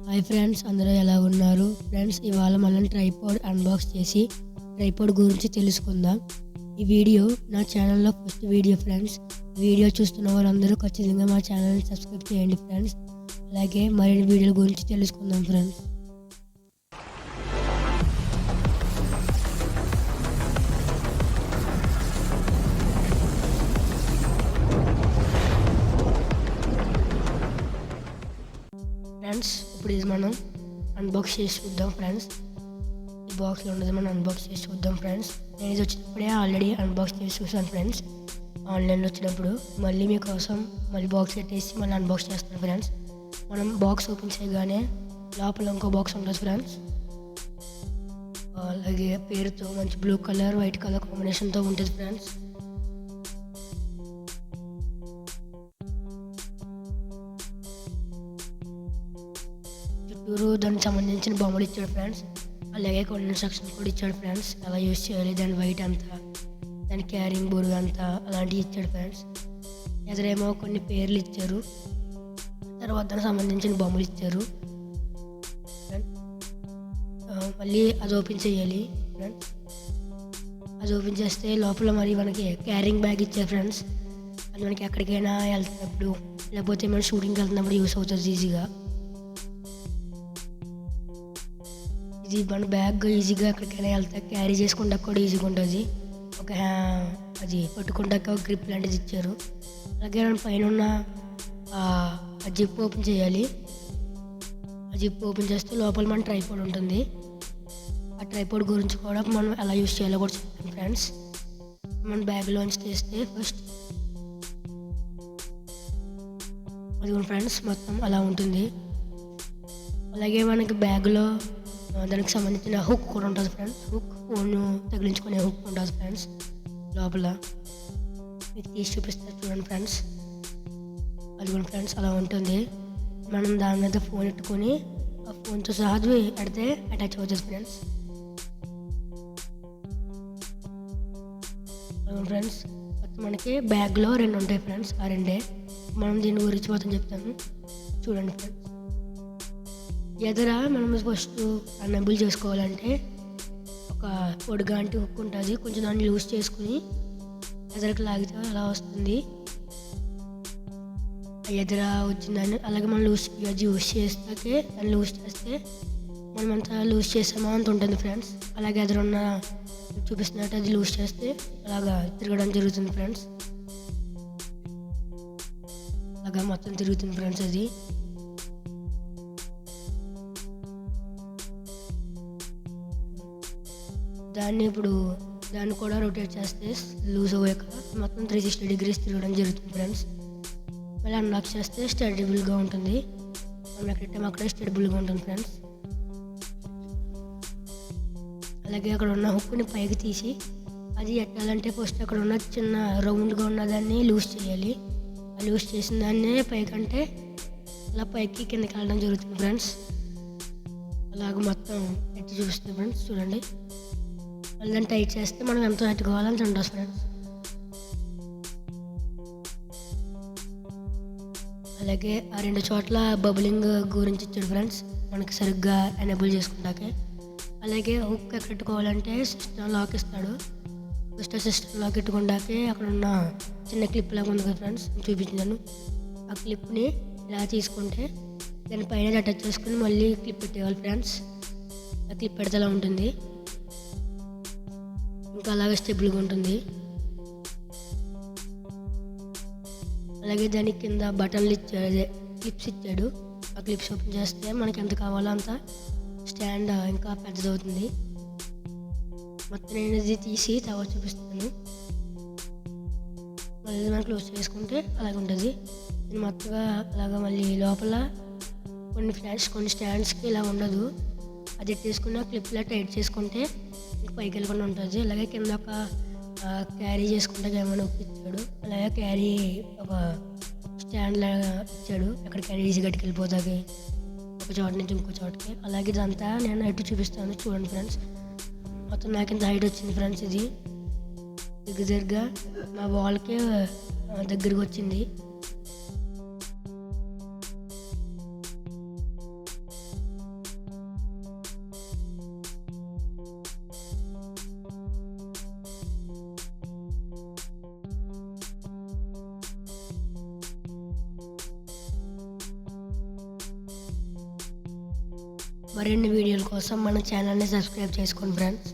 Hi friends, అందరూ ఎలా ఉన్నారు? ఫ్రెండ్స్, ఇవాళ మనం ట్రైపాడ్ అన్బాక్స్ చేసి ట్రైపాడ్ గురించి తెలుసుకుందాం. ఈ వీడియో నా ఛానల్లో ఫస్ట్ వీడియో ఫ్రెండ్స్. వీడియో చూస్తున్న వాళ్ళందరూ ఖచ్చితంగా మా ఛానల్ని సబ్స్క్రైబ్ చేయండి ఫ్రెండ్స్. అలాగే మరిన్ని వీడియోల గురించి తెలుసుకుందాం ఫ్రెండ్స్. ఇప్పుడు ఇది మనం అన్బాక్స్ చేసి చూద్దాం ఫ్రెండ్స్. ఈ బాక్స్లో ఉన్నది మనం అన్బాక్స్ చేసి చూద్దాం ఫ్రెండ్స్. నేను ఇది వచ్చినప్పుడే ఆల్రెడీ అన్బాక్స్ చేసి చూసాను ఫ్రెండ్స్, ఆన్లైన్లో వచ్చినప్పుడు. మళ్ళీ మీకోసం మళ్ళీ బాక్స్ పెట్టేసి మళ్ళీ అన్బాక్స్ చేస్తాను ఫ్రెండ్స్. మనం బాక్స్ ఓపెన్ చేయగానే లోపల ఇంకో బాక్స్ ఉంటుంది ఫ్రెండ్స్. అలాగే పేరుతో మంచి బ్లూ కలర్ వైట్ కలర్ కాంబినేషన్తో ఉంటుంది ఫ్రెండ్స్. చుట్టూరు దానికి సంబంధించిన బొమ్మలు ఇచ్చాడు ఫ్రెండ్స్. అలాగే కొన్ని ఇన్స్ట్రక్షన్స్ కూడా ఇచ్చాడు ఫ్రెండ్స్, ఎలా యూజ్ చేయాలి, దాని వెయిట్ అంతా, దాని క్యారింగ్ బరువు అంతా, అలాంటివి ఇచ్చాడు ఫ్రెండ్స్. ఎదురేమో కొన్ని పేర్లు ఇచ్చారు, తర్వాత దానికి సంబంధించిన బొమ్మలు ఇచ్చారు. మళ్ళీ అది ఓపెన్ చేయాలి ఫ్రెండ్స్. అది ఓపెన్ చేస్తే లోపల మరి మనకి క్యారింగ్ బ్యాగ్ ఇచ్చారు ఫ్రెండ్స్. అది మనకి ఎక్కడికైనా వెళ్తున్నప్పుడు లేకపోతే మనం షూటింగ్కి వెళ్తున్నప్పుడు యూస్ అవుతుంది ఈజీగా. ఇది మన బ్యాగ్ ఈజీగా ఎక్కడికైనా వెళ్తే క్యారీ చేసుకుంటా కూడా ఈజీగా ఉంటుంది. అది పట్టుకుంటాక గ్రిప్ లాంటిది ఇచ్చారు. అలాగే పైన ఉన్న ఆ జిప్ ఓపెన్ చేయాలి. ఆ జిప్ ఓపెన్ చేస్తే లోపల మన ట్రైపాడ్ ఉంటుంది. ఆ ట్రైపాడ్ గురించి కూడా మనం ఎలా యూజ్ చేయాలో కూడా చెప్తాం ఫ్రెండ్స్. మన బ్యాగ్లోంచి తీస్తే ఫస్ట్ అది ఫ్రెండ్స్ మొత్తం అలా ఉంటుంది. అలాగే మనకి బ్యాగ్లో దానికి సంబంధించిన హుక్ కూడా ఉంటుంది ఫ్రెండ్స్. ఫోన్ తగిలించుకునే హుక్ ఉంటుంది ఫ్రెండ్స్ లోపల. మీకు తీసి చూపిస్తారు చూడండి ఫ్రెండ్స్. అది కూడా ఫ్రెండ్స్ అలా ఉంటుంది. మనం దాని మీద ఫోన్ పెట్టుకొని ఆ ఫోన్తో సహా పెడితే అటాచ్ అవుతుంది ఫ్రెండ్స్. ఫ్రెండ్స్ మనకి బ్యాగ్లో 2 ఉంటాయి ఫ్రెండ్స్. ఆ 2 మనం దీని గురించి మొత్తం చెప్తాను చూడండి ఫ్రెండ్స్. ఎదర మనం ఫస్ట్ అన్ఎబుల్ చేసుకోవాలంటే ఒక పొడిగాంటి హుక్ ఉంటుంది. కొంచెం దాన్ని లూజ్ చేసుకుని ఎదరకు లాగితే అలా వస్తుంది. ఎదర వచ్చిందని అలాగే మనం యూజ్ చేస్తాకే దాన్ని లూజ్ చేస్తే మనం అంతా లూజ్ చేసామో అంత ఉంటుంది ఫ్రెండ్స్. అలాగే ఎదురున్న చూపిస్తున్నట్టు అది లూజ్ చేస్తే అలాగా తిరగడం జరుగుతుంది ఫ్రెండ్స్. అలాగా మొత్తం తిరుగుతుంది ఫ్రెండ్స్. అది దాన్ని కూడా రొటేట్ చేస్తే లూజ్ అవ్వక మొత్తం 360 degrees తిరగడం జరుగుతుంది ఫ్రెండ్స్. మళ్ళీ అన్లాక్ చేస్తే స్టేబుల్గా ఉంటుంది. మనం ఎక్కడైతే అక్కడే స్టేబుల్గా ఉంటుంది ఫ్రెండ్స్. అలాగే అక్కడ ఉన్న హుక్ని పైకి తీసి అది ఎట్టాలంటే ఫస్ట్ అక్కడ ఉన్న చిన్న రౌండ్గా ఉన్నదాన్ని లూజ్ చేయాలి. ఆ లూజ్ చేసిన దాన్నే పైకంటే అలా పైకి కిందకి వెళ్ళడం జరుగుతుంది ఫ్రెండ్స్. అలాగ మొత్తం ఎట్టి చూపిస్తుంది ఫ్రెండ్స్ చూడండి. మళ్ళీ దాన్ని టైట్ చేస్తే మనం ఎంత పెట్టుకోవాలని ఉంటుంది ఫ్రెండ్స్. అలాగే ఆ 2 చోట్ల బబులింగ్ గురించి ఇచ్చాడు ఫ్రెండ్స్, మనకి సరిగ్గా ఎనేబుల్ చేసుకుంటాకే. అలాగే హుక్ ఎక్కడ పెట్టుకోవాలంటే సిస్టమ్ లాక్ ఇస్తాడు. ఫస్ట్ సిస్టమ్ లాక్ పెట్టుకుంటాకే అక్కడ ఉన్న చిన్న క్లిప్ లాగా ఉంది కదా ఫ్రెండ్స్, చూపించాను. ఆ క్లిప్ని ఇలా తీసుకుంటే దాని పైన అటాచ్ చేసుకుని మళ్ళీ క్లిప్ పెట్టేవాళ్ళు ఫ్రెండ్స్. ఆ క్లిప్ పెడితే అలా ఉంటుంది. ఇంకా అలాగే స్టెబుల్గా ఉంటుంది. అలాగే దానికి కింద బటన్లు ఇచ్చాడు, అదే క్లిప్స్ ఇచ్చాడు. ఆ క్లిప్స్ ఓపెన్ చేస్తే మనకి ఎంత కావాలో అంత స్టాండ్ ఇంకా పెద్దదవుతుంది. మొత్తం నేను ఇది తీసి తర్వాత చూపిస్తాను. మళ్ళీ మనం క్లోజ్ చేసుకుంటే అలాగే ఉంటుంది. నేను మొత్తగా అలాగా మళ్ళీ లోపల కొన్ని స్టాండ్స్కి ఇలా ఉండదు. అది ఎట్టేసుకున్న క్లిప్లా టైట్ చేసుకుంటే పైకి వెళ్ళకుండా ఉంటుంది. అలాగే కింద ఒక క్యారీ చేసుకుంటే ఏమైనా ఇచ్చాడు. అలాగే క్యారీ ఒక స్టాండ్ లాగా ఇచ్చాడు, అక్కడ క్యారీ ఈజీగా వెళ్ళిపోతుంది ఒక చోట నుంచి ఇంకో చోటకి. అలాగే ఇదంతా నేను ఎటు చూపిస్తాను చూడండి ఫ్రెండ్స్. మొత్తం నాకు ఇంత హైట్ వచ్చింది ఫ్రెండ్స్. ఇది దగ్గరగా మా వాల్కే దగ్గరికి వచ్చింది. మరిన్ని వీడియోల కోసం మన ఛానల్ని సబ్స్క్రైబ్ చేసుకోండి ఫ్రెండ్స్.